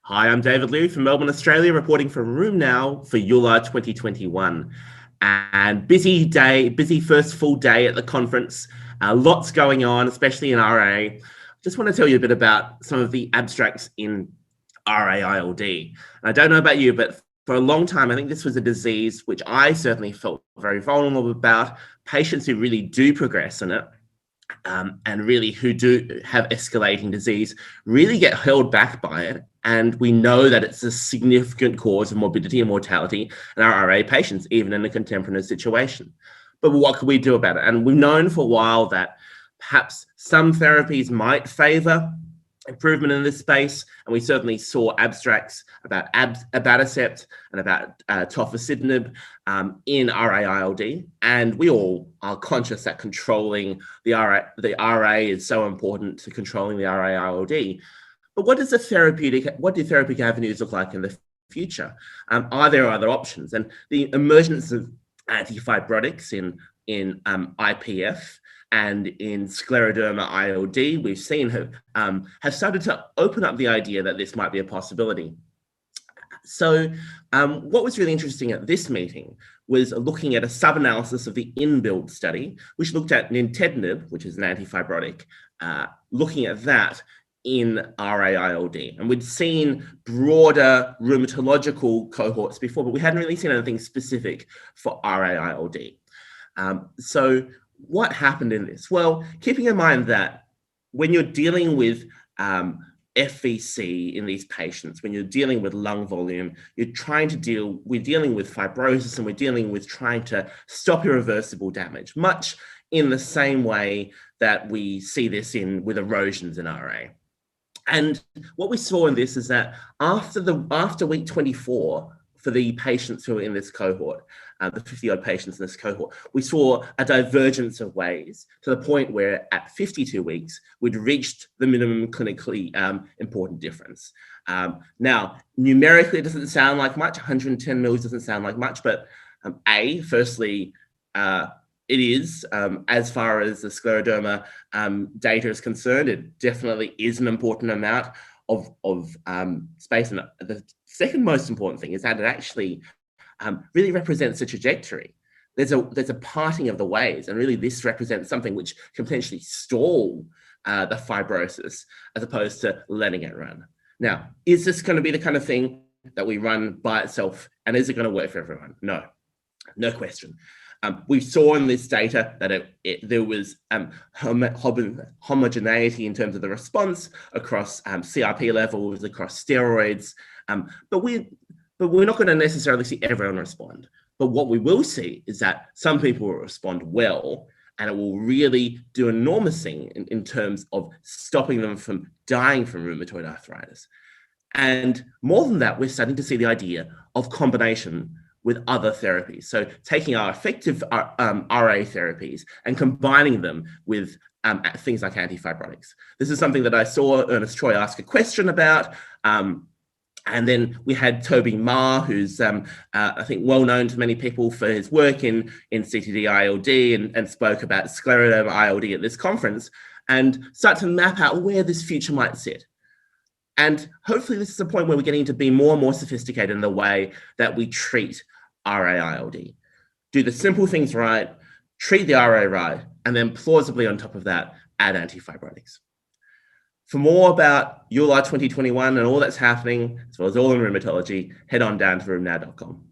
Hi, I'm David Liew from Melbourne, Australia, reporting from Room Now for EULA 2021. And busy day, busy first full day at the conference. Lots going on, especially in RA. Just want to tell you a bit about some of the abstracts in RA-ILD. I don't know about you, but for a long time, I think this was a disease which I certainly felt very vulnerable about. Patients who really do progress in it, and really who do have escalating disease really get held back by it. And we know that it's a significant cause of morbidity and mortality in our RA patients, even in a contemporary situation. But what can we do about it? And we've known for a while that perhaps some therapies might favor improvement in this space, and we certainly saw abstracts about abatacept and about tofacitinib in RA-ILD, and we all are conscious that controlling the RA is so important to controlling the RA-ILD. But what do therapeutic avenues look like in the future? Are there other options? And the emergence of antifibrotics in IPF and in scleroderma ILD, we've seen have started to open up the idea that this might be a possibility. So what was really interesting at this meeting was looking at a sub-analysis of the INBUILD study, which looked at nintedanib, which is an antifibrotic, looking at that in RA-ILD. And we'd seen broader rheumatological cohorts before, but we hadn't really seen anything specific for RA-ILD. So what happened in this? Well, keeping in mind that when you're dealing with FVC in these patients, when you're dealing with lung volume, we're dealing with fibrosis, and we're dealing with trying to stop irreversible damage, much in the same way that we see this with erosions in RA. And what we saw in this is that after week 24, for the patients who are in this cohort, the 50-odd patients in this cohort, we saw a divergence of ways to the point where at 52 weeks, we'd reached the minimum clinically important difference. Now, numerically, it doesn't sound like much. 110 mils doesn't sound like much, but firstly, it is, as far as the scleroderma data is concerned, it definitely is an important amount of space. And the second most important thing is that it actually really represents a trajectory. There's a parting of the ways, and really this represents something which can potentially stall the fibrosis as opposed to letting it run. Now, is this going to be the kind of thing that we run by itself, and is it going to work for everyone? No question. We saw in this data that there was homogeneity in terms of the response across CRP levels, across steroids, but we're not going to necessarily see everyone respond. But what we will see is that some people will respond well, and it will really do enormous thing in terms of stopping them from dying from rheumatoid arthritis. And more than that, we're starting to see the idea of combination with other therapies. So taking our effective RA therapies and combining them with things like antifibrotics. This is something that I saw Ernest Troy ask a question about. And then we had Toby Ma, who's I think well known to many people for his work in CTD ILD, and spoke about scleroderma ILD at this conference, and start to map out where this future might sit. And hopefully this is a point where we're getting to be more and more sophisticated in the way that we treat RA-ILD. Do the simple things right, treat the RA right, and then plausibly on top of that, add antifibrotics. For more about EULA 2021 and all that's happening, as well as all in rheumatology, head on down to roomnow.com.